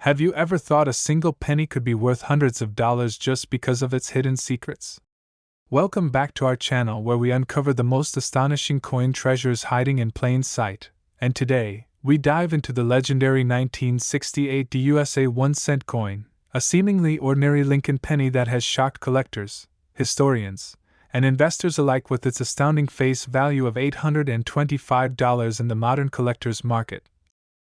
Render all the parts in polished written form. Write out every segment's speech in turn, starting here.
Have you ever thought a single penny could be worth hundreds of dollars just because of its hidden secrets? Welcome back to our channel where we uncover the most astonishing coin treasures hiding in plain sight, and today, we dive into the legendary 1968 USA 1-cent coin, a seemingly ordinary Lincoln penny that has shocked collectors, historians, and investors alike with its astounding face value of $825 in the modern collector's market.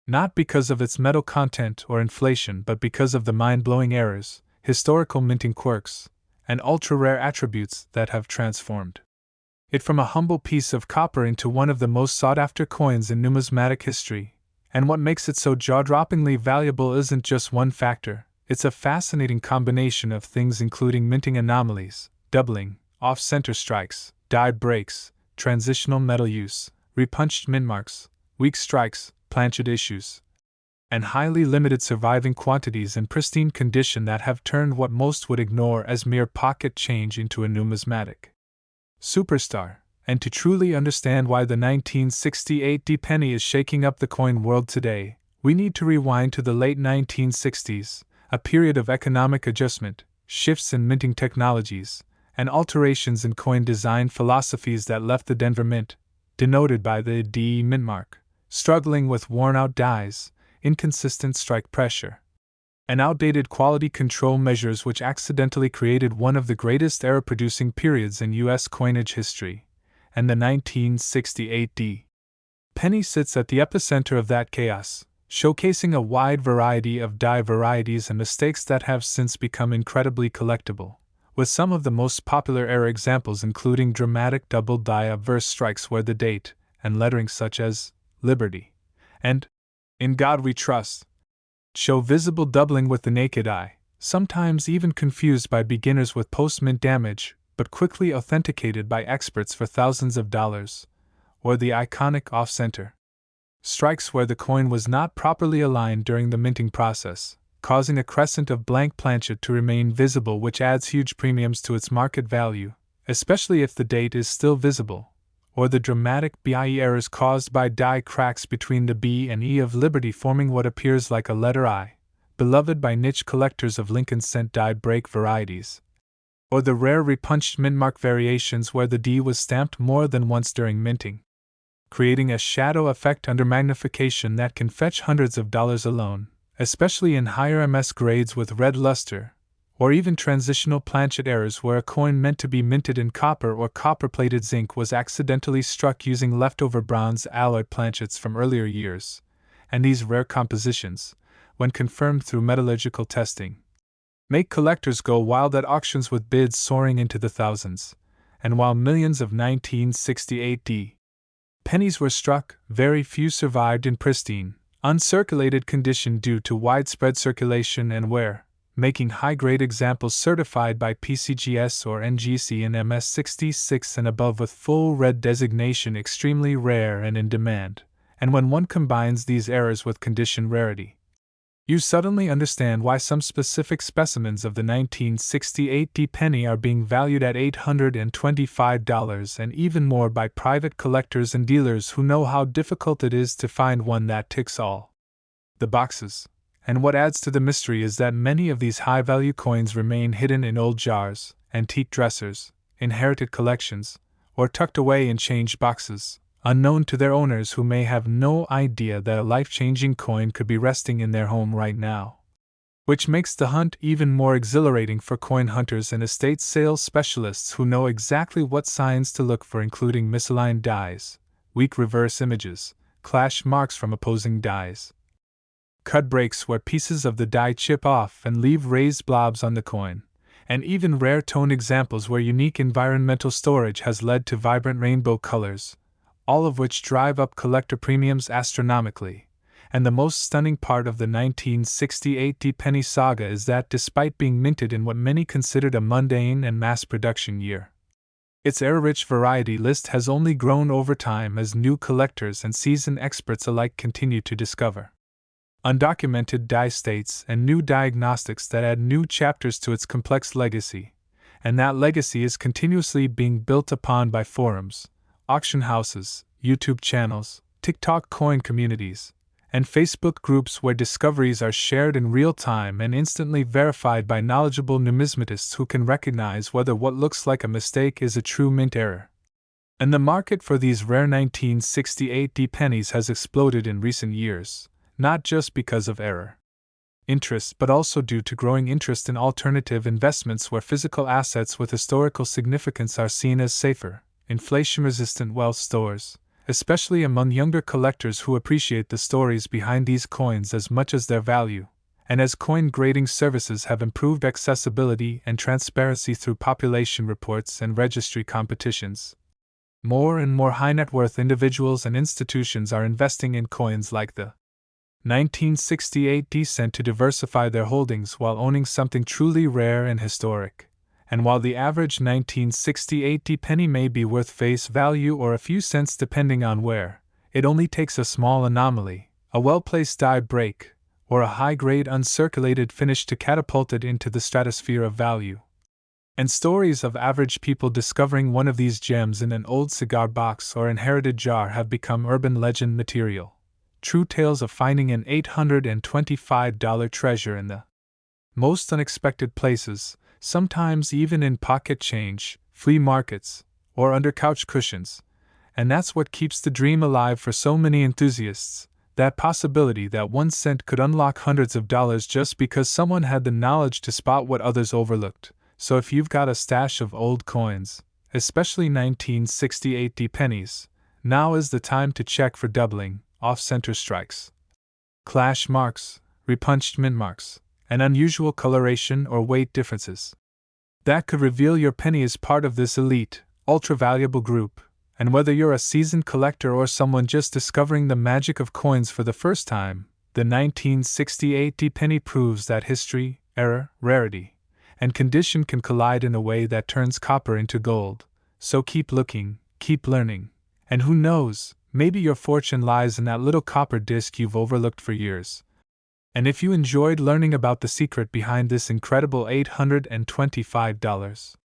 Not because of its metal content or inflation, but because of the mind-blowing errors, historical minting quirks, and ultra-rare attributes that have transformed it from a humble piece of copper into one of the most sought-after coins in numismatic history. And what makes it so jaw-droppingly valuable isn't just one factor, it's a fascinating combination of things including minting anomalies, doubling, off-center strikes, die breaks, transitional metal use, repunched mint marks, weak strikes, planchet issues, and highly limited surviving quantities in pristine condition that have turned what most would ignore as mere pocket change into a numismatic superstar. And to truly understand why the 1968 penny is shaking up the coin world today, we need to rewind to the late 1960s, a period of economic adjustment, shifts in minting technologies, and alterations in coin design philosophies that left the Denver Mint, denoted by the D mint mark, struggling with worn-out dies, inconsistent strike pressure, and outdated quality control measures which accidentally created one of the greatest error-producing periods in U.S. coinage history. And the 1968 penny sits at the epicenter of that chaos, showcasing a wide variety of die varieties and mistakes that have since become incredibly collectible, with some of the most popular error examples including dramatic double die obverse strikes where the date and lettering such as Liberty and In God We Trust show visible doubling with the naked eye, sometimes even confused by beginners with post-mint damage, but quickly authenticated by experts for thousands of dollars, or the iconic off-center strikes where the coin was not properly aligned during the minting process, causing a crescent of blank planchet to remain visible, which adds huge premiums to its market value, especially if the date is still visible, or the dramatic BIE errors caused by die cracks between the B and E of Liberty forming what appears like a letter I, beloved by niche collectors of Lincoln cent die break varieties, or the rare repunched mint mark variations where the D was stamped more than once during minting, creating a shadow effect under magnification that can fetch hundreds of dollars alone, especially in higher MS grades with red luster, or even transitional planchet errors where a coin meant to be minted in copper or copper-plated zinc was accidentally struck using leftover bronze alloy planchets from earlier years, and these rare compositions, when confirmed through metallurgical testing, make collectors go wild at auctions with bids soaring into the thousands. And while millions of 1968 pennies were struck, very few survived in pristine, uncirculated condition due to widespread circulation and wear, making high-grade examples certified by PCGS or NGC in MS66 and above with full red designation extremely rare and in demand. And when one combines these errors with condition rarity, you suddenly understand why some specific specimens of the 1968 penny are being valued at $825 and even more by private collectors and dealers who know how difficult it is to find one that ticks all the boxes. And what adds to the mystery is that many of these high-value coins remain hidden in old jars, antique dressers, inherited collections, or tucked away in change boxes, unknown to their owners who may have no idea that a life-changing coin could be resting in their home right now. Which makes the hunt even more exhilarating for coin hunters and estate sales specialists who know exactly what signs to look for, including misaligned dies, weak reverse images, clash marks from opposing dies, cut breaks where pieces of the die chip off and leave raised blobs on the coin, and even rare tone examples where unique environmental storage has led to vibrant rainbow colors, all of which drive up collector premiums astronomically. And the most stunning part of the 1968 penny saga is that despite being minted in what many considered a mundane and mass-production year, its error-rich variety list has only grown over time as new collectors and seasoned experts alike continue to discover undocumented die states and new diagnostics that add new chapters to its complex legacy, and that legacy is continuously being built upon by forums, auction houses, YouTube channels, TikTok coin communities, and Facebook groups where discoveries are shared in real time and instantly verified by knowledgeable numismatists who can recognize whether what looks like a mistake is a true mint error. And the market for these rare 1968 pennies has exploded in recent years, not just because of error interest, but also due to growing interest in alternative investments where physical assets with historical significance are seen as safer, inflation-resistant wealth stores, especially among younger collectors who appreciate the stories behind these coins as much as their value. And as coin grading services have improved accessibility and transparency through population reports and registry competitions, more and more high-net-worth individuals and institutions are investing in coins like the 1968 cent to diversify their holdings while owning something truly rare and historic. And while the average 1968 penny may be worth face value or a few cents depending on where, it only takes a small anomaly, a well-placed die break, or a high-grade uncirculated finish to catapult it into the stratosphere of value. And stories of average people discovering one of these gems in an old cigar box or inherited jar have become urban legend material. True tales of finding an $825 treasure in the most unexpected places, sometimes even in pocket change, flea markets, or under couch cushions. And that's what keeps the dream alive for so many enthusiasts, that possibility that 1 cent could unlock hundreds of dollars just because someone had the knowledge to spot what others overlooked. So if you've got a stash of old coins, especially 1968 pennies, now is the time to check for doubling, off-center strikes, clash marks, repunched mint marks, and unusual coloration or weight differences. That could reveal your penny is part of this elite, ultra-valuable group, and whether you're a seasoned collector or someone just discovering the magic of coins for the first time, the 1968 penny proves that history, error, rarity, and condition can collide in a way that turns copper into gold. So keep looking, keep learning, and who knows, maybe your fortune lies in that little copper disc you've overlooked for years. And if you enjoyed learning about the secret behind this incredible $825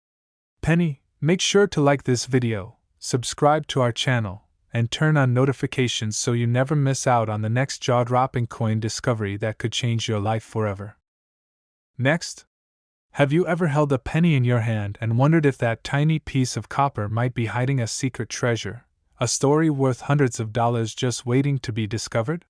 penny, make sure to like this video, subscribe to our channel, and turn on notifications so you never miss out on the next jaw-dropping coin discovery that could change your life forever. Next, have you ever held a penny in your hand and wondered if that tiny piece of copper might be hiding a secret treasure? A story worth hundreds of dollars just waiting to be discovered?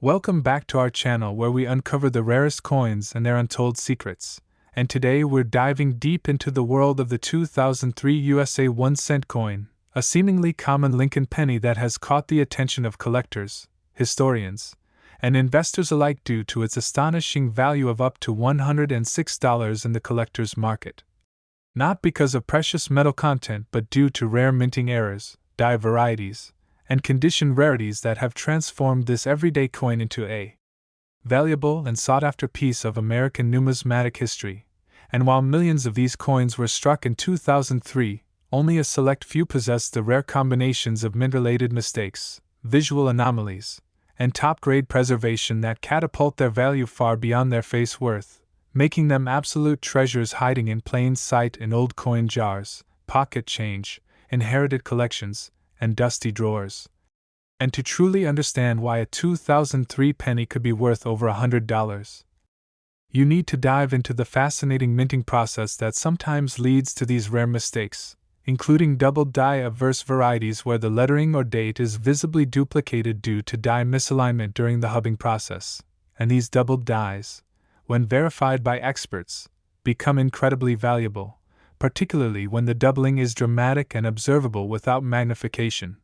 Welcome back to our channel where we uncover the rarest coins and their untold secrets, and today we're diving deep into the world of the 2003 USA 1 cent coin, a seemingly common Lincoln penny that has caught the attention of collectors, historians, and investors alike due to its astonishing value of up to $106 in the collector's market. Not because of precious metal content but due to rare minting errors, die varieties, and condition rarities that have transformed this everyday coin into a valuable and sought-after piece of American numismatic history. And while millions of these coins were struck in 2003, only a select few possessed the rare combinations of mint-related mistakes, visual anomalies, and top-grade preservation that catapult their value far beyond their face worth, making them absolute treasures hiding in plain sight in old coin jars, pocket change, inherited collections, and dusty drawers. And to truly understand why a 2003 penny could be worth over $100, you need to dive into the fascinating minting process that sometimes leads to these rare mistakes, including double die-averse varieties where the lettering or date is visibly duplicated due to die misalignment during the hubbing process. And these doubled dies, when verified by experts, become incredibly valuable, particularly when the doubling is dramatic and observable without magnification,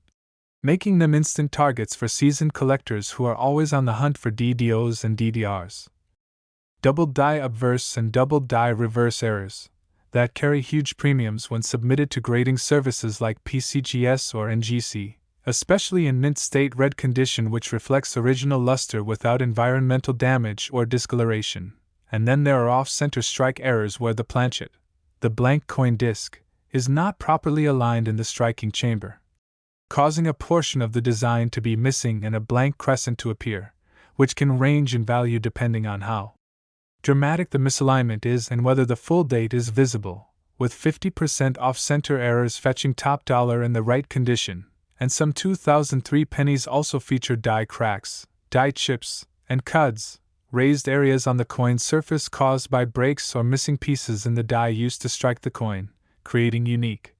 making them instant targets for seasoned collectors who are always on the hunt for DDOs and DDRs. Double die obverse and double die reverse errors that carry huge premiums when submitted to grading services like PCGS or NGC, especially in mint state red condition which reflects original luster without environmental damage or discoloration. And then there are off-center strike errors where the planchet, the blank coin disc, is not properly aligned in the striking chamber, causing a portion of the design to be missing and a blank crescent to appear, which can range in value depending on how dramatic the misalignment is and whether the full date is visible, with 50% off-center errors fetching top dollar in the right condition, and some 2003 pennies also feature die cracks, die chips, and cuds, raised areas on the coin surface caused by breaks or missing pieces in the die used to strike the coin, creating unique,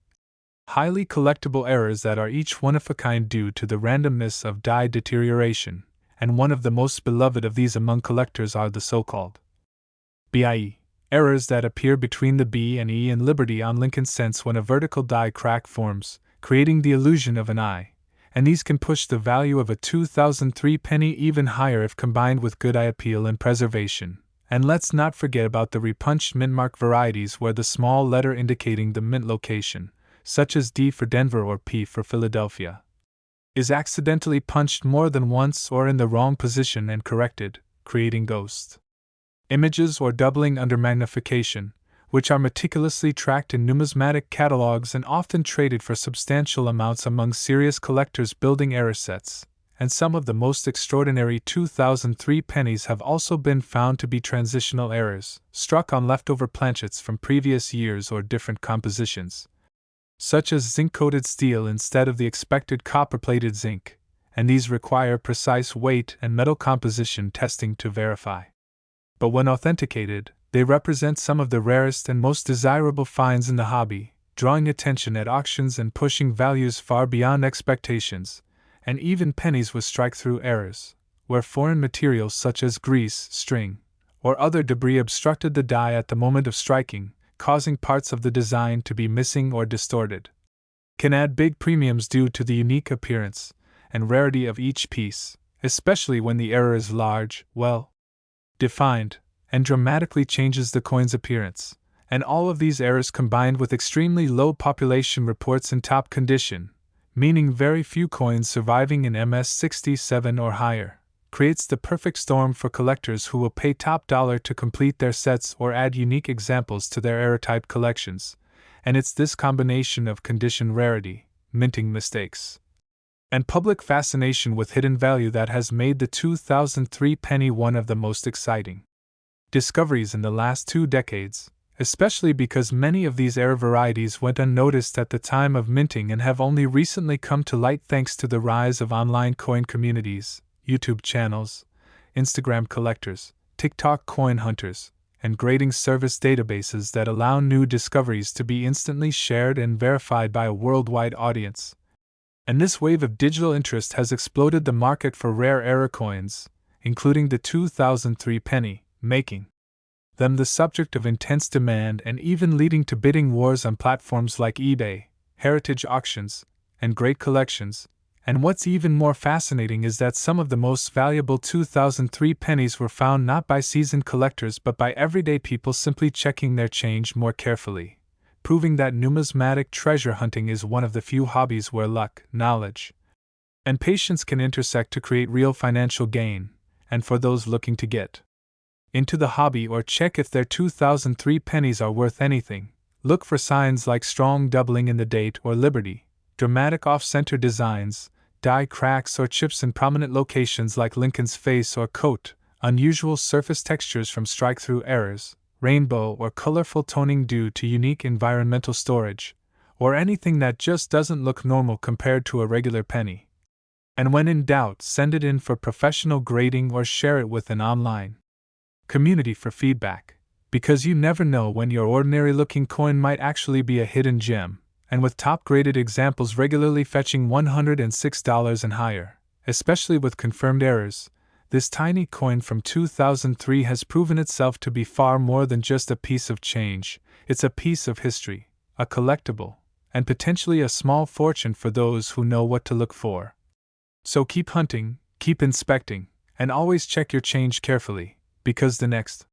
highly collectible errors that are each one of a kind due to the randomness of die deterioration, and one of the most beloved of these among collectors are the so-called BIE, errors that appear between the B and E in Liberty on Lincoln cents when a vertical die crack forms, creating the illusion of an eye, and these can push the value of a 2003 penny even higher if combined with good eye appeal and preservation. And let's not forget about the repunched mintmark varieties where the small letter indicating the mint location, such as D for Denver or P for Philadelphia, is accidentally punched more than once or in the wrong position and corrected, creating ghost images or doubling under magnification, which are meticulously tracked in numismatic catalogs and often traded for substantial amounts among serious collectors building error sets. And some of the most extraordinary 2003 pennies have also been found to be transitional errors, struck on leftover planchets from previous years or different compositions, such as zinc-coated steel instead of the expected copper-plated zinc, and these require precise weight and metal composition testing to verify. But when authenticated, they represent some of the rarest and most desirable finds in the hobby, drawing attention at auctions and pushing values far beyond expectations, and even pennies with strike-through errors, where foreign materials such as grease, string, or other debris obstructed the die at the moment of striking, causing parts of the design to be missing or distorted, can add big premiums due to the unique appearance and rarity of each piece, especially when the error is large, well defined, and dramatically changes the coin's appearance. And all of these errors combined with extremely low population reports in top condition, meaning very few coins surviving in MS67 or higher, creates the perfect storm for collectors who will pay top dollar to complete their sets or add unique examples to their error-type collections. And it's this combination of condition rarity, minting mistakes, and public fascination with hidden value that has made the 2003 penny one of the most exciting discoveries in the last 2 decades, especially because many of these error varieties went unnoticed at the time of minting and have only recently come to light thanks to the rise of online coin communities, YouTube channels, Instagram collectors, TikTok coin hunters, and grading service databases that allow new discoveries to be instantly shared and verified by a worldwide audience. And this wave of digital interest has exploded the market for rare error coins, including the 2003 penny, making them the subject of intense demand and even leading to bidding wars on platforms like eBay, heritage auctions, and great collections. And what's even more fascinating is that some of the most valuable 2003 pennies were found not by seasoned collectors but by everyday people simply checking their change more carefully, proving that numismatic treasure hunting is one of the few hobbies where luck, knowledge, and patience can intersect to create real financial gain. And for those looking to get into the hobby or check if their 2003 pennies are worth anything, look for signs like strong doubling in the date or Liberty, dramatic off-center designs, die cracks or chips in prominent locations like Lincoln's face or coat, unusual surface textures from strike-through errors, rainbow or colorful toning due to unique environmental storage, or anything that just doesn't look normal compared to a regular penny. And when in doubt, send it in for professional grading or share it with an online community for feedback, because you never know when your ordinary-looking coin might actually be a hidden gem. And with top-graded examples regularly fetching $106 and higher, especially with confirmed errors, this tiny coin from 2003 has proven itself to be far more than just a piece of change. It's a piece of history, a collectible, and potentially a small fortune for those who know what to look for. So keep hunting, keep inspecting, and always check your change carefully, because the next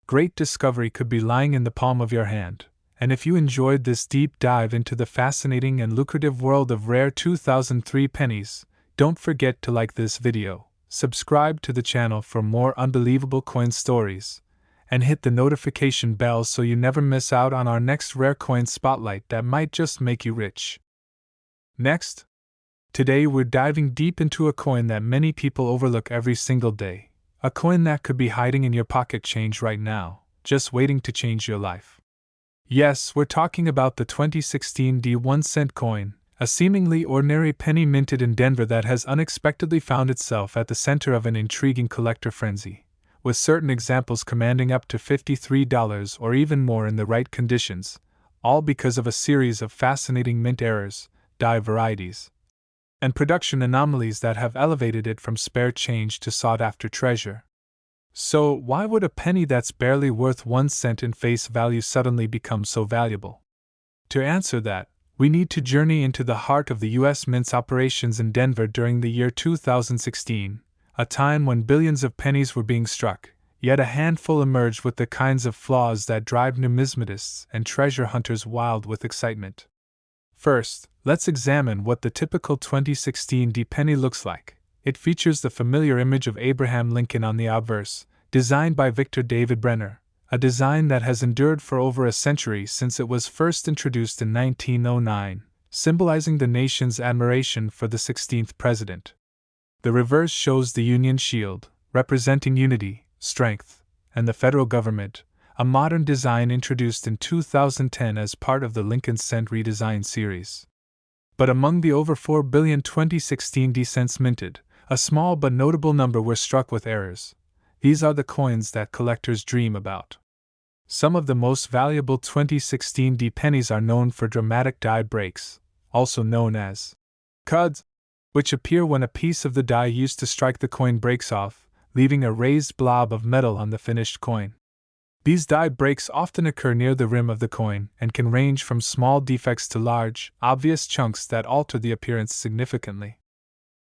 great discovery could be lying in the palm of your hand. And if you enjoyed this deep dive into the fascinating and lucrative world of rare 2003 pennies, don't forget to like this video, subscribe to the channel for more unbelievable coin stories, and hit the notification bell so you never miss out on our next rare coin spotlight that might just make you rich. Next, today we're diving deep into a coin that many people overlook every single day, a coin that could be hiding in your pocket change right now, just waiting to change your life. Yes, we're talking about the 2016 D1 cent coin, A seemingly ordinary penny minted in Denver that has unexpectedly found itself at the center of an intriguing collector frenzy, with certain examples commanding up to $53 or even more in the right conditions, all because of a series of fascinating mint errors, die varieties, and production anomalies that have elevated it from spare change to sought-after treasure. So, why would a penny that's barely worth 1 cent in face value suddenly become so valuable? To answer that, we need to journey into the heart of the U.S. Mint's operations in Denver during the year 2016, a time when billions of pennies were being struck, yet a handful emerged with the kinds of flaws that drive numismatists and treasure hunters wild with excitement. First, let's examine what the typical 2016 D penny looks like. It features the familiar image of Abraham Lincoln on the obverse, designed by Victor David Brenner, a design that has endured for over a century since it was first introduced in 1909, symbolizing the nation's admiration for the 16th president. The reverse shows the Union Shield, representing unity, strength, and the federal government, a modern design introduced in 2010 as part of the Lincoln Cent redesign series. But among the over 4 billion 2016 D cents minted, a small but notable number were struck with errors. These are the coins that collectors dream about. Some of the most valuable 2016 D pennies are known for dramatic die breaks, also known as cuds, which appear when a piece of the die used to strike the coin breaks off, leaving a raised blob of metal on the finished coin. These die breaks often occur near the rim of the coin and can range from small defects to large, obvious chunks that alter the appearance significantly.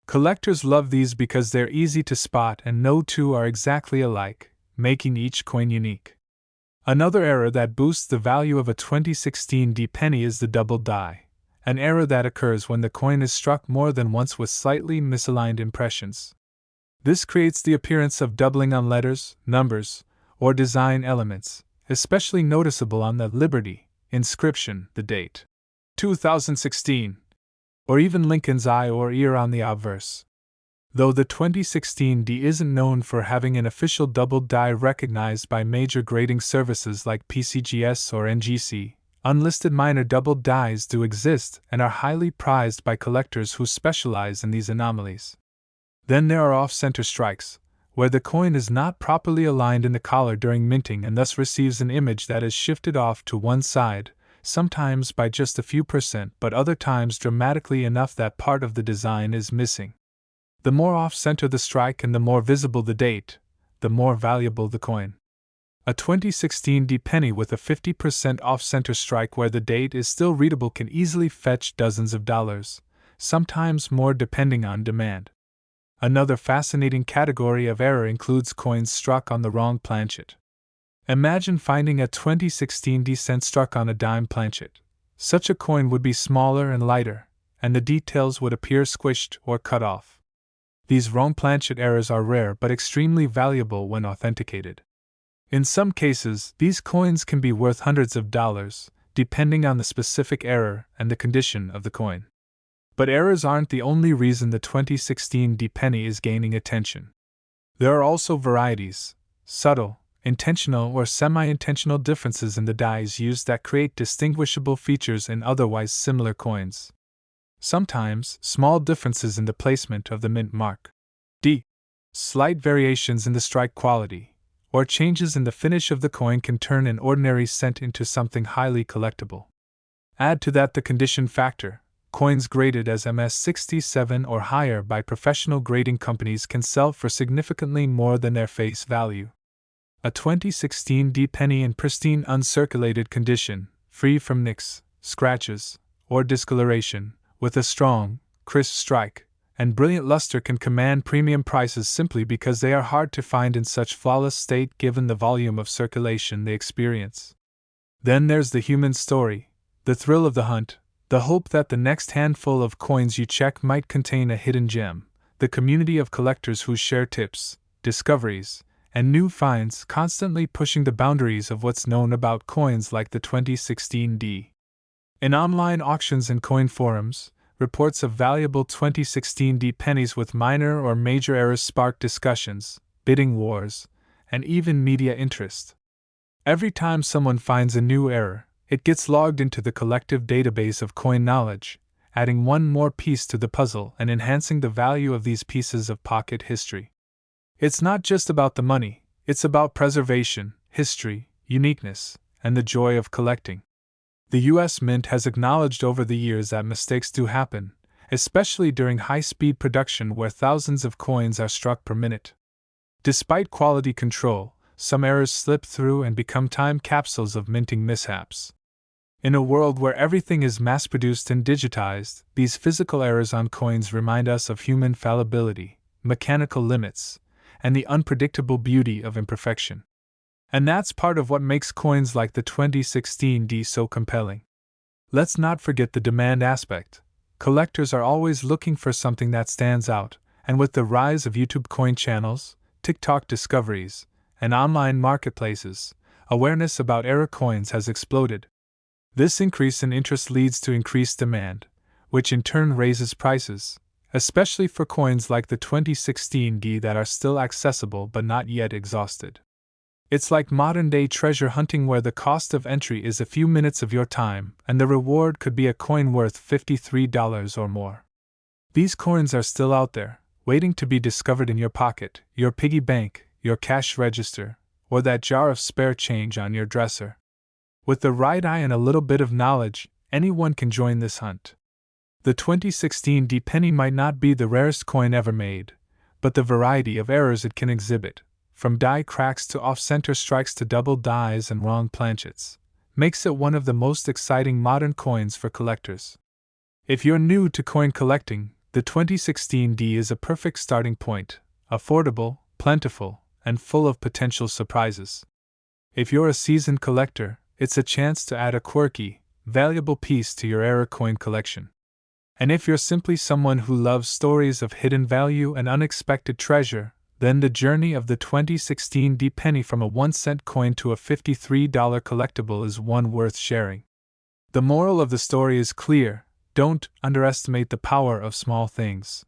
Collectors love these because they're easy to spot and no two are exactly alike, making each coin unique. Another error that boosts the value of a 2016 D penny is the double die, an error that occurs when the coin is struck more than once with slightly misaligned impressions. This creates the appearance of doubling on letters, numbers, or design elements, especially noticeable on the Liberty inscription, the date 2016, or even Lincoln's eye or ear on the obverse. Though the 2016 D isn't known for having an official double die recognized by major grading services like PCGS or NGC, unlisted minor double dies do exist and are highly prized by collectors who specialize in these anomalies. Then there are off-center strikes, where the coin is not properly aligned in the collar during minting and thus receives an image that is shifted off to one side, sometimes by just a few percent but other times dramatically enough that part of the design is missing. The more off-center the strike and the more visible the date, the more valuable the coin. A 2016 D penny with a 50% off-center strike where the date is still readable can easily fetch dozens of dollars, sometimes more depending on demand. Another fascinating category of error includes coins struck on the wrong planchet. Imagine finding a 2016 D cent struck on a dime planchet. Such a coin would be smaller and lighter, and the details would appear squished or cut off. These wrong planchet errors are rare but extremely valuable when authenticated. In some cases, these coins can be worth hundreds of dollars, depending on the specific error and the condition of the coin. But errors aren't the only reason the 2016 D penny is gaining attention. There are also varieties, subtle, intentional or semi-intentional differences in the dies used that create distinguishable features in otherwise similar coins. Sometimes, small differences in the placement of the mint mark, D, slight variations in the strike quality, or changes in the finish of the coin can turn an ordinary cent into something highly collectible. Add to that the condition factor. Coins graded as MS67 or higher by professional grading companies can sell for significantly more than their face value. A 2016 D penny in pristine uncirculated condition, free from nicks, scratches, or discoloration, with a strong, crisp strike, and brilliant luster can command premium prices simply because they are hard to find in such flawless state given the volume of circulation they experience. Then there's the human story, the thrill of the hunt, the hope that the next handful of coins you check might contain a hidden gem, the community of collectors who share tips, discoveries, and new finds, constantly pushing the boundaries of what's known about coins like the 2016 D. In online auctions and coin forums, reports of valuable 2016 D pennies with minor or major errors spark discussions, bidding wars, and even media interest. Every time someone finds a new error, it gets logged into the collective database of coin knowledge, adding one more piece to the puzzle and enhancing the value of these pieces of pocket history. It's not just about the money, it's about preservation, history, uniqueness, and the joy of collecting. The US Mint has acknowledged over the years that mistakes do happen, especially during high-speed production where thousands of coins are struck per minute. Despite quality control, some errors slip through and become time capsules of minting mishaps. In a world where everything is mass-produced and digitized, these physical errors on coins remind us of human fallibility, mechanical limits, and the unpredictable beauty of imperfection. And that's part of what makes coins like the 2016 D so compelling. Let's not forget the demand aspect. Collectors are always looking for something that stands out, and with the rise of YouTube coin channels, TikTok discoveries, and online marketplaces, awareness about era coins has exploded. This increase in interest leads to increased demand, which in turn raises prices, especially for coins like the 2016 D that are still accessible but not yet exhausted. It's like modern-day treasure hunting where the cost of entry is a few minutes of your time, and the reward could be a coin worth $53 or more. These coins are still out there, waiting to be discovered in your pocket, your piggy bank, your cash register, or that jar of spare change on your dresser. With the right eye and a little bit of knowledge, anyone can join this hunt. The 2016 D penny might not be the rarest coin ever made, but the variety of errors it can exhibit, from die cracks to off-center strikes to double dies and wrong planchets, makes it one of the most exciting modern coins for collectors. If you're new to coin collecting, the 2016 D is a perfect starting point, affordable, plentiful, and full of potential surprises. If you're a seasoned collector, it's a chance to add a quirky, valuable piece to your era coin collection. And if you're simply someone who loves stories of hidden value and unexpected treasure, then the journey of the 2016 D penny from a 1-cent coin to a $53 collectible is one worth sharing. The moral of the story is clear: don't underestimate the power of small things.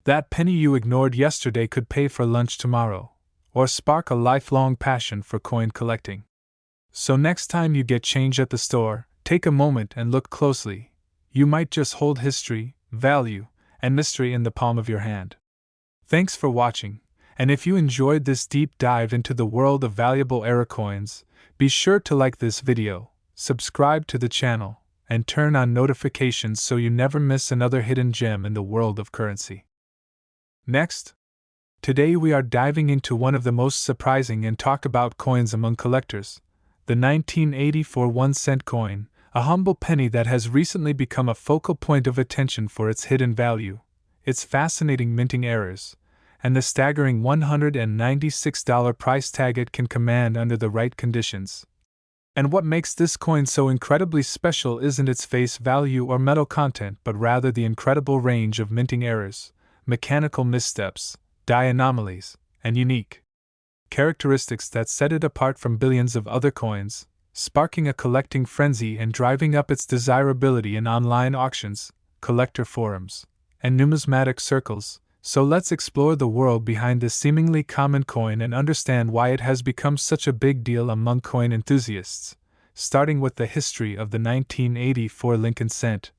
That penny you ignored yesterday could pay for lunch tomorrow, or spark a lifelong passion for coin collecting. So next time you get change at the store, take a moment and look closely. You might just hold history, value, and mystery in the palm of your hand. Thanks for watching, and if you enjoyed this deep dive into the world of valuable era coins, be sure to like this video, subscribe to the channel, and turn on notifications so you never miss another hidden gem in the world of currency. Next, today we are diving into one of the most surprising and talked about coins among collectors, the 1984 1-cent coin, a humble penny that has recently become a focal point of attention for its hidden value, its fascinating minting errors, and the staggering $196 price tag it can command under the right conditions. And what makes this coin so incredibly special isn't its face value or metal content, but rather the incredible range of minting errors, mechanical missteps, die anomalies, and unique characteristics that set it apart from billions of other coins, sparking a collecting frenzy and driving up its desirability in online auctions, collector forums, and numismatic circles. So let's explore the world behind this seemingly common coin and understand why it has become such a big deal among coin enthusiasts, starting with the history of the 1984 Lincoln cent,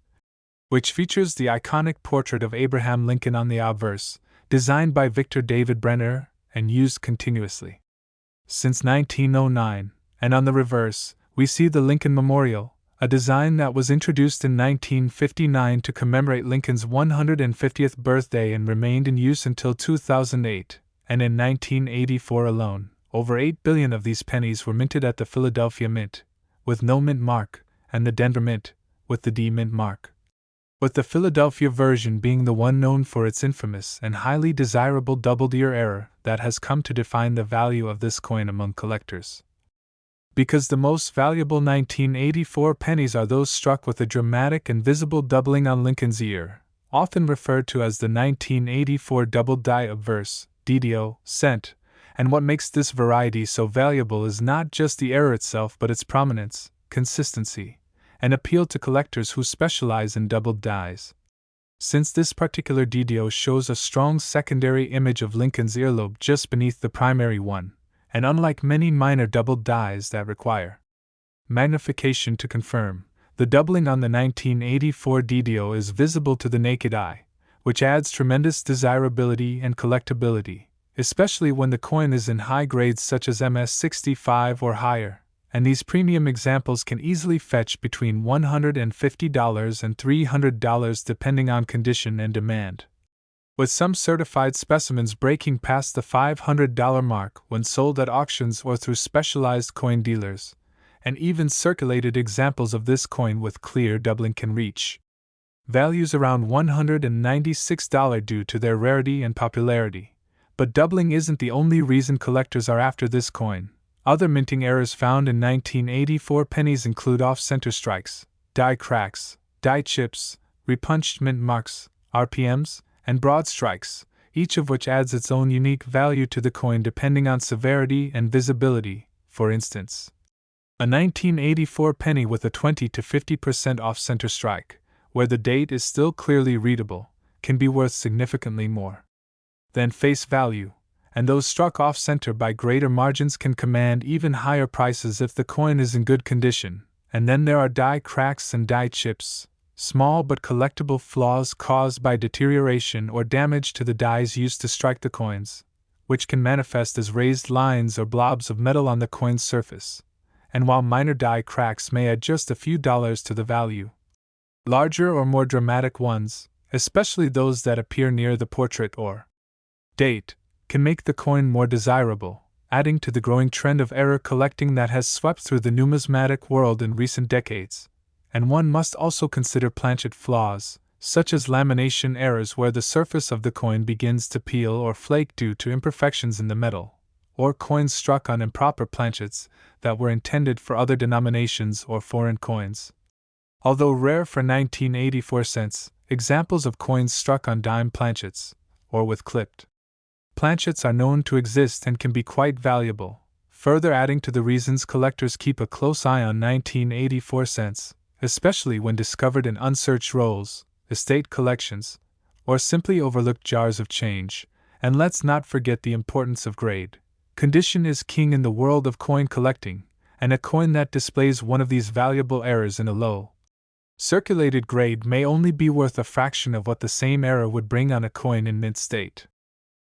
which features the iconic portrait of Abraham Lincoln on the obverse, designed by Victor David Brenner, and used continuously since 1909, and on the reverse, we see the Lincoln Memorial, a design that was introduced in 1959 to commemorate Lincoln's 150th birthday and remained in use until 2008, and in 1984 alone, over 8 billion of these pennies were minted at the Philadelphia Mint, with no mint mark, and the Denver Mint, with the D mint mark. With the Philadelphia version being the one known for its infamous and highly desirable double-deer error that has come to define the value of this coin among collectors. Because the most valuable 1984 pennies are those struck with a dramatic and visible doubling on Lincoln's ear, often referred to as the 1984 double die obverse, DDO, cent, and what makes this variety so valuable is not just the error itself but its prominence, consistency, and appeal to collectors who specialize in doubled dies. Since this particular DDO shows a strong secondary image of Lincoln's earlobe just beneath the primary one, and unlike many minor doubled dies that require magnification to confirm, The doubling on the 1984 DDO is visible to the naked eye, which adds tremendous desirability and collectability, especially when the coin is in high grades such as MS65 or higher, and these premium examples can easily fetch between $150 and $300 depending on condition and demand, with some certified specimens breaking past the $500 mark when sold at auctions or through specialized coin dealers, and even circulated examples of this coin with clear doubling can reach values around $196 due to their rarity and popularity. But doubling isn't the only reason collectors are after this coin. Other minting errors found in 1984 pennies include off-center strikes, die cracks, die chips, repunched mint marks, RPMs, and broad strikes, each of which adds its own unique value to the coin depending on severity and visibility. For instance, a 1984 penny with a 20 to 50% off-center strike, where the date is still clearly readable, can be worth significantly more than face value, and those struck off-center by greater margins can command even higher prices if the coin is in good condition. And then there are die cracks and die chips, small but collectible flaws caused by deterioration or damage to the dies used to strike the coins, which can manifest as raised lines or blobs of metal on the coin's surface. And while minor die cracks may add just a few dollars to the value, larger or more dramatic ones, especially those that appear near the portrait or date, can make the coin more desirable, adding to the growing trend of error collecting that has swept through the numismatic world in recent decades. And one must also consider planchet flaws, such as lamination errors where the surface of the coin begins to peel or flake due to imperfections in the metal, or coins struck on improper planchets that were intended for other denominations or foreign coins. Although rare for 1984 cents, examples of coins struck on dime planchets, or with clipped planchets, are known to exist and can be quite valuable, further adding to the reasons collectors keep a close eye on 1984 cents, especially when discovered in unsearched rolls, estate collections, or simply overlooked jars of change. And let's not forget the importance of grade. Condition is king in the world of coin collecting, and a coin that displays one of these valuable errors in a low circulated grade may only be worth a fraction of what the same error would bring on a coin in mint state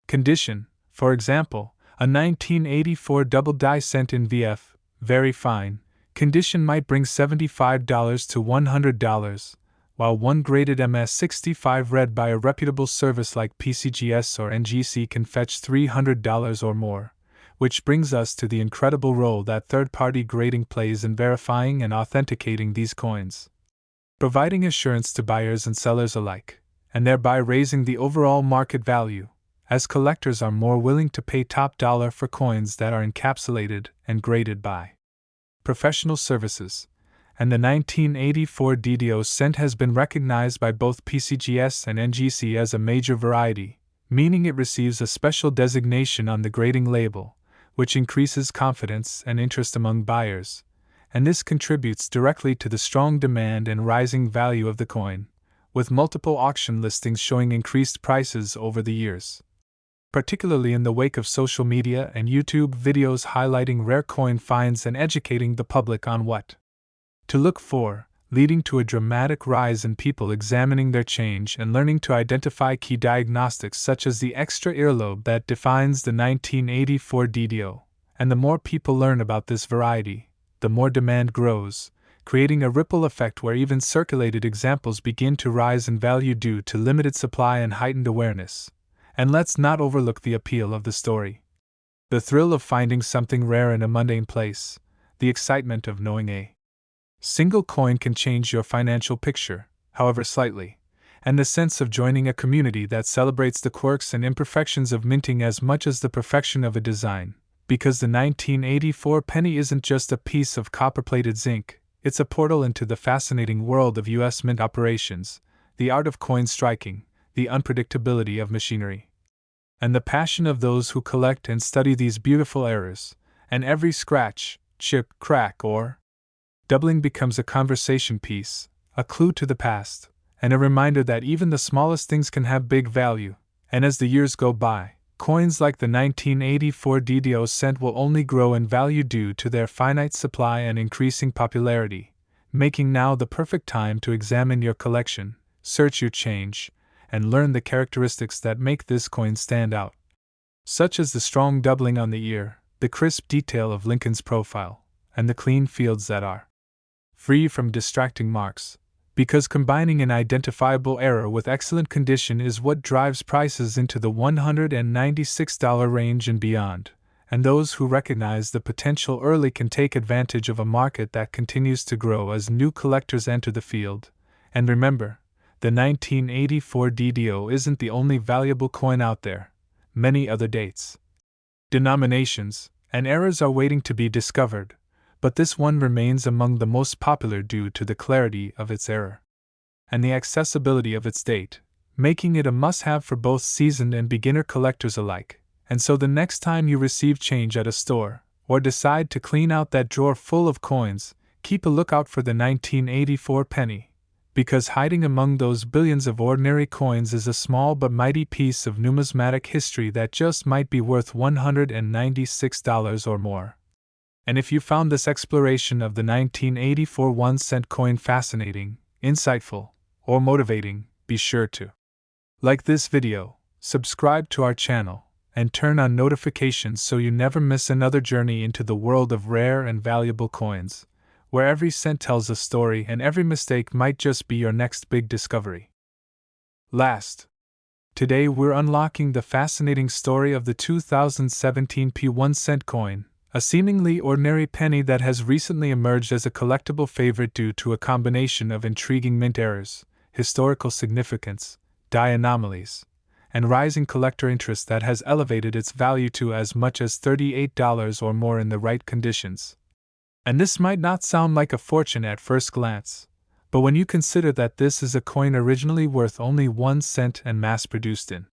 condition. For example, a 1984 double die cent in VF, very fine condition, might bring $75 to $100, while one graded MS65 read by a reputable service like PCGS or NGC can fetch $300 or more, which brings us to the incredible role that third-party grading plays in verifying and authenticating these coins, providing assurance to buyers and sellers alike, and thereby raising the overall market value, as collectors are more willing to pay top dollar for coins that are encapsulated and graded by professional services. And the 1984 DDO cent has been recognized by both PCGS and NGC as a major variety, meaning it receives a special designation on the grading label, which increases confidence and interest among buyers, and this contributes directly to the strong demand and rising value of the coin, with multiple auction listings showing increased prices over the years, particularly in the wake of social media and YouTube videos highlighting rare coin finds and educating the public on what to look for, leading to a dramatic rise in people examining their change and learning to identify key diagnostics such as the extra earlobe that defines the 1984 DDO. And the more people learn about this variety, the more demand grows, creating a ripple effect where even circulated examples begin to rise in value due to limited supply and heightened awareness. And let's not overlook the appeal of the story. The thrill of finding something rare in a mundane place, the excitement of knowing a single coin can change your financial picture, however slightly, and the sense of joining a community that celebrates the quirks and imperfections of minting as much as the perfection of a design. Because the 1984 penny isn't just a piece of copper-plated zinc, it's a portal into the fascinating world of U.S. mint operations, the art of coin striking, the unpredictability of machinery, and the passion of those who collect and study these beautiful errors. And every scratch, chip, crack, or doubling becomes a conversation piece, a clue to the past, and a reminder that even the smallest things can have big value. And as the years go by, coins like the 1984 DDO cent will only grow in value due to their finite supply and increasing popularity, making now the perfect time to examine your collection, search your change, and learn the characteristics that make this coin stand out, such as the strong doubling on the ear, the crisp detail of Lincoln's profile, and the clean fields that are free from distracting marks, because combining an identifiable error with excellent condition is what drives prices into the $196 range and beyond, and those who recognize the potential early can take advantage of a market that continues to grow as new collectors enter the field. And remember, the 1984 DDO isn't the only valuable coin out there. Many other dates, denominations, and eras are waiting to be discovered, but this one remains among the most popular due to the clarity of its error and the accessibility of its date, making it a must-have for both seasoned and beginner collectors alike. And so the next time you receive change at a store, or decide to clean out that drawer full of coins, keep a lookout for the 1984 penny, because hiding among those billions of ordinary coins is a small but mighty piece of numismatic history that just might be worth $196 or more. And if you found this exploration of the 1984 1-cent coin fascinating, insightful, or motivating, be sure to like this video, subscribe to our channel, and turn on notifications so you never miss another journey into the world of rare and valuable coins, where every cent tells a story and every mistake might just be your next big discovery. Last, today we're unlocking the fascinating story of the 2017 P1-cent coin, a seemingly ordinary penny that has recently emerged as a collectible favorite due to a combination of intriguing mint errors, historical significance, die anomalies, and rising collector interest that has elevated its value to as much as $38 or more in the right conditions. And this might not sound like a fortune at first glance, but when you consider that this is a coin originally worth only 1 cent and mass-produced in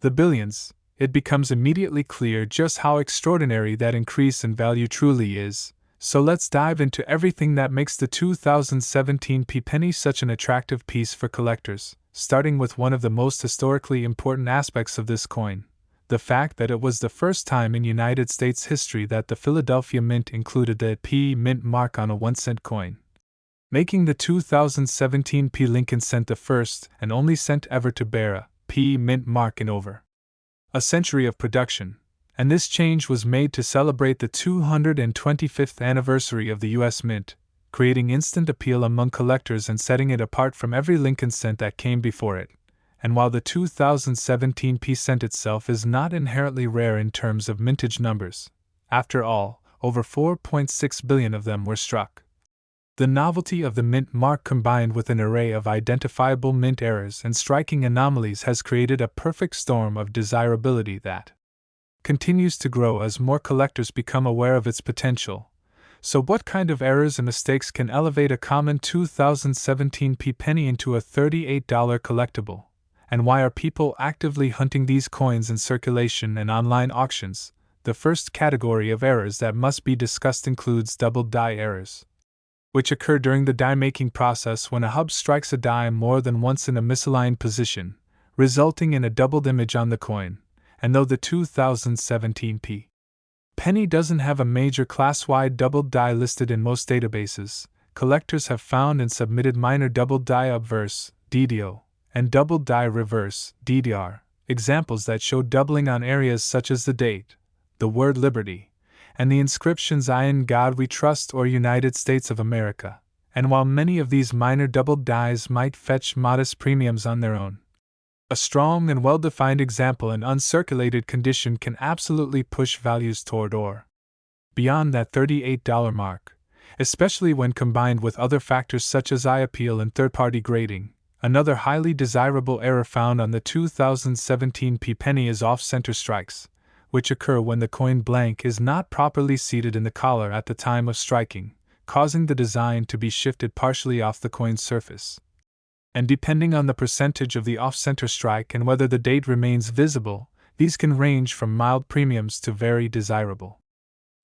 the billions, it becomes immediately clear just how extraordinary that increase in value truly is. So let's dive into everything that makes the 2017 P-penny such an attractive piece for collectors, starting with one of the most historically important aspects of this coin, the fact that it was the first time in United States history that the Philadelphia Mint included the P Mint mark on a 1-cent coin, making the 2017 P Lincoln cent the first and only cent ever to bear a P Mint mark in over a century of production, and this change was made to celebrate the 225th anniversary of the U.S. Mint, creating instant appeal among collectors and setting it apart from every Lincoln cent that came before it. And while the 2017 P cent itself is not inherently rare in terms of mintage numbers, after all, over 4.6 billion of them were struck, the novelty of the mint mark combined with an array of identifiable mint errors and striking anomalies has created a perfect storm of desirability that continues to grow as more collectors become aware of its potential. So what kind of errors and mistakes can elevate a common 2017 P penny into a $38 collectible? And why are people actively hunting these coins in circulation and online auctions? The first category of errors that must be discussed includes double die errors, which occur during the die-making process when a hub strikes a die more than once in a misaligned position, resulting in a doubled image on the coin. And though the 2017 P penny doesn't have a major class-wide doubled die listed in most databases, collectors have found and submitted minor doubled die obverse (DDO) and doubled die reverse (DDR) examples that show doubling on areas such as the date, the word liberty, and the inscriptions "I in God We Trust" or United States of America. And while many of these minor doubled dies might fetch modest premiums on their own, a strong and well-defined example in uncirculated condition can absolutely push values toward or beyond that $38 mark, especially when combined with other factors such as eye appeal and third-party grading. Another highly desirable error found on the 2017 P penny is off-center strikes, which occur when the coin blank is not properly seated in the collar at the time of striking, causing the design to be shifted partially off the coin's surface. And depending on the percentage of the off-center strike and whether the date remains visible, these can range from mild premiums to very desirable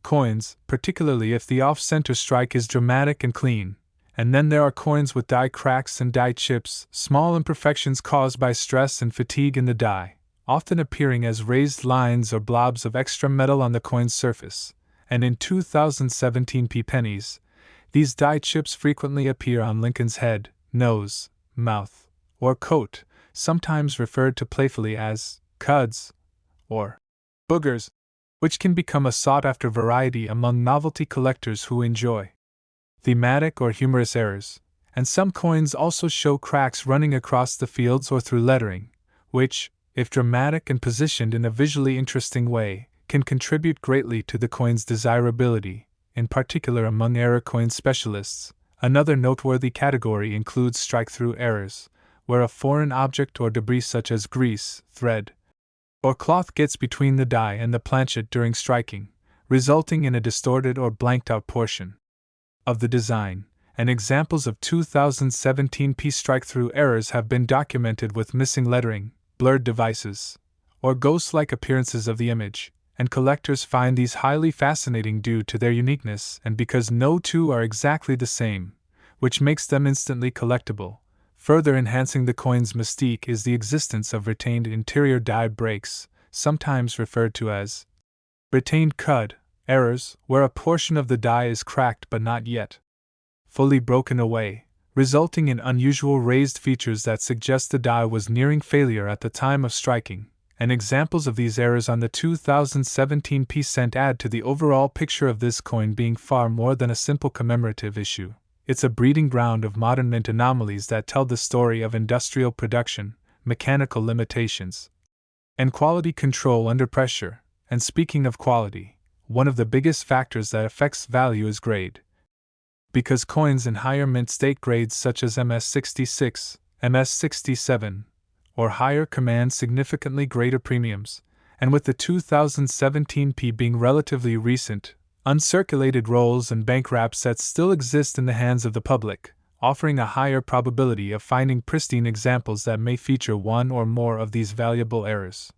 coins, particularly if the off-center strike is dramatic and clean. And then there are coins with die cracks and die chips, small imperfections caused by stress and fatigue in the die, often appearing as raised lines or blobs of extra metal on the coin's surface. And in 2017 P pennies, These die chips frequently appear on Lincoln's head, nose, mouth, or coat, sometimes referred to playfully as cuds or boogers, which can become a sought-after variety among novelty collectors who enjoy thematic or humorous errors, and some coins also show cracks running across the fields or through lettering, which, if dramatic and positioned in a visually interesting way, can contribute greatly to the coin's desirability, in particular among error coin specialists. Another noteworthy category includes strike-through errors, where a foreign object or debris such as grease, thread, or cloth gets between the die and the planchet during striking, resulting in a distorted or blanked-out portion of the design, and examples of 2017 P strike-through errors have been documented with missing lettering, blurred devices, or ghost-like appearances of the image, and collectors find these highly fascinating due to their uniqueness and because no two are exactly the same, which makes them instantly collectible. Further enhancing the coin's mystique is the existence of retained interior die breaks, sometimes referred to as retained cud errors, where a portion of the die is cracked but not yet fully broken away, resulting in unusual raised features that suggest the die was nearing failure at the time of striking, and examples of these errors on the 2017 P cent add to the overall picture of this coin being far more than a simple commemorative issue. It's a breeding ground of modern mint anomalies that tell the story of industrial production, mechanical limitations, and quality control under pressure. And speaking of quality, one of the biggest factors that affects value is grade. Because coins in higher mint state grades such as MS66, MS67, or higher command significantly greater premiums, and with the 2017 P being relatively recent, uncirculated rolls and bank wrap sets still exist in the hands of the public, offering a higher probability of finding pristine examples that may feature one or more of these valuable errors.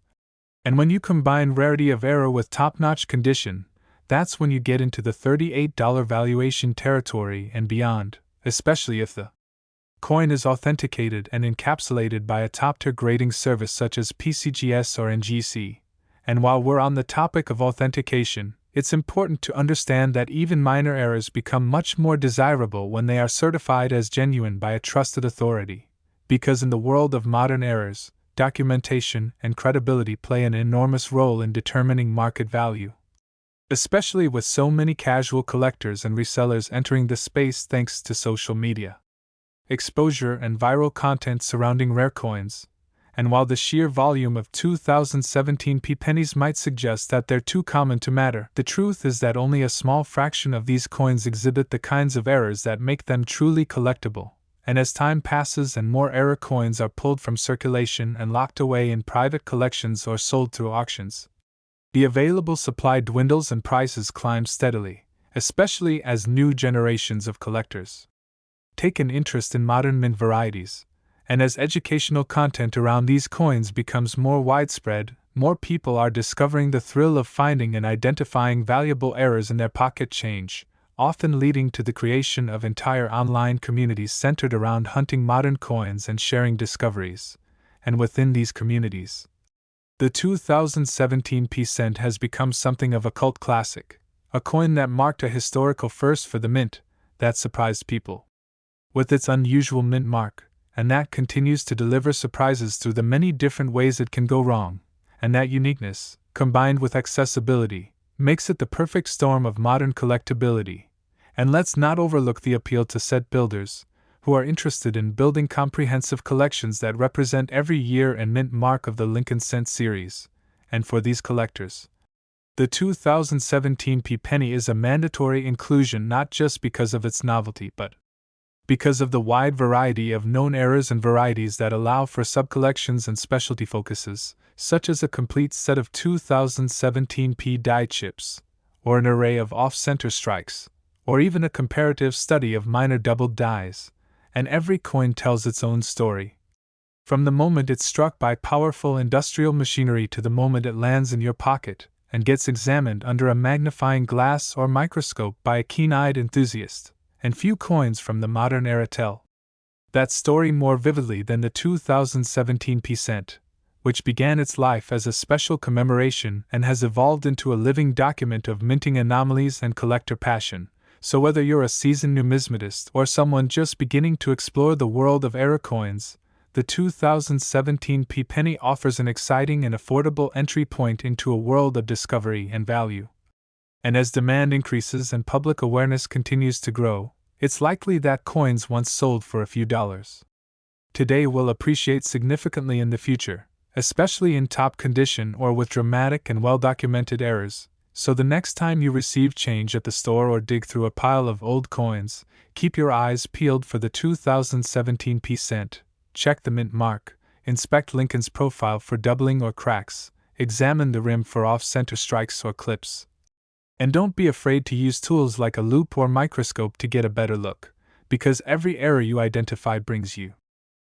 And when you combine rarity of error with top-notch condition, that's when you get into the $38 valuation territory and beyond, especially if the coin is authenticated and encapsulated by a top-tier grading service such as PCGS or NGC. And while we're on the topic of authentication, it's important to understand that even minor errors become much more desirable when they are certified as genuine by a trusted authority, because in the world of modern errors, documentation and credibility play an enormous role in determining market value. Especially with so many casual collectors and resellers entering the space thanks to social media exposure and viral content surrounding rare coins, and while the sheer volume of 2017 P pennies might suggest that they're too common to matter, the truth is that only a small fraction of these coins exhibit the kinds of errors that make them truly collectible. And as time passes and more error coins are pulled from circulation and locked away in private collections or sold through auctions, the available supply dwindles and prices climb steadily, especially as new generations of collectors take an interest in modern mint varieties, and as educational content around these coins becomes more widespread, more people are discovering the thrill of finding and identifying valuable errors in their pocket change, often leading to the creation of entire online communities centered around hunting modern coins and sharing discoveries. And within these communities, the 2017 P cent has become something of a cult classic, a coin that marked a historical first for the mint, that surprised people with its unusual mint mark, and that continues to deliver surprises through the many different ways it can go wrong, and that uniqueness, combined with accessibility, makes it the perfect storm of modern collectability. And let's not overlook the appeal to set builders, who are interested in building comprehensive collections that represent every year and mint mark of the Lincoln Cent series. And for these collectors, the 2017 P penny is a mandatory inclusion not just because of its novelty but because of the wide variety of known errors and varieties that allow for subcollections and specialty focuses, such as a complete set of 2017 P die chips, or an array of off-center strikes, or even a comparative study of minor doubled dies, and every coin tells its own story. From the moment it's struck by powerful industrial machinery to the moment it lands in your pocket and gets examined under a magnifying glass or microscope by a keen-eyed enthusiast, and few coins from the modern era tell that story more vividly than the 2017 P cent, which began its life as a special commemoration and has evolved into a living document of minting anomalies and collector passion. So whether you're a seasoned numismatist or someone just beginning to explore the world of era coins, the 2017 penny offers an exciting and affordable entry point into a world of discovery and value. And as demand increases and public awareness continues to grow, it's likely that coins once sold for a few dollars today will appreciate significantly in the future, especially in top condition or with dramatic and well-documented errors. So the next time you receive change at the store or dig through a pile of old coins, keep your eyes peeled for the 2017 cent, check the mint mark, inspect Lincoln's profile for doubling or cracks, examine the rim for off-center strikes or clips. And don't be afraid to use tools like a loupe or microscope to get a better look, because every error you identify brings you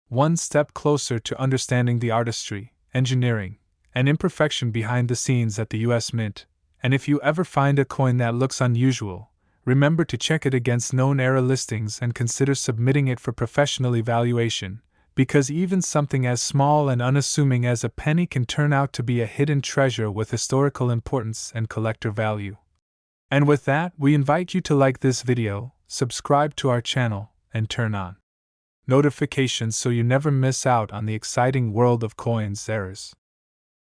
one step closer to understanding the artistry, engineering, and imperfection behind the scenes at the U.S. Mint. And if you ever find a coin that looks unusual, remember to check it against known era listings and consider submitting it for professional evaluation, because even something as small and unassuming as a penny can turn out to be a hidden treasure with historical importance and collector value. And with that, we invite you to like this video, subscribe to our channel, and turn on notifications so you never miss out on the exciting world of coins errors.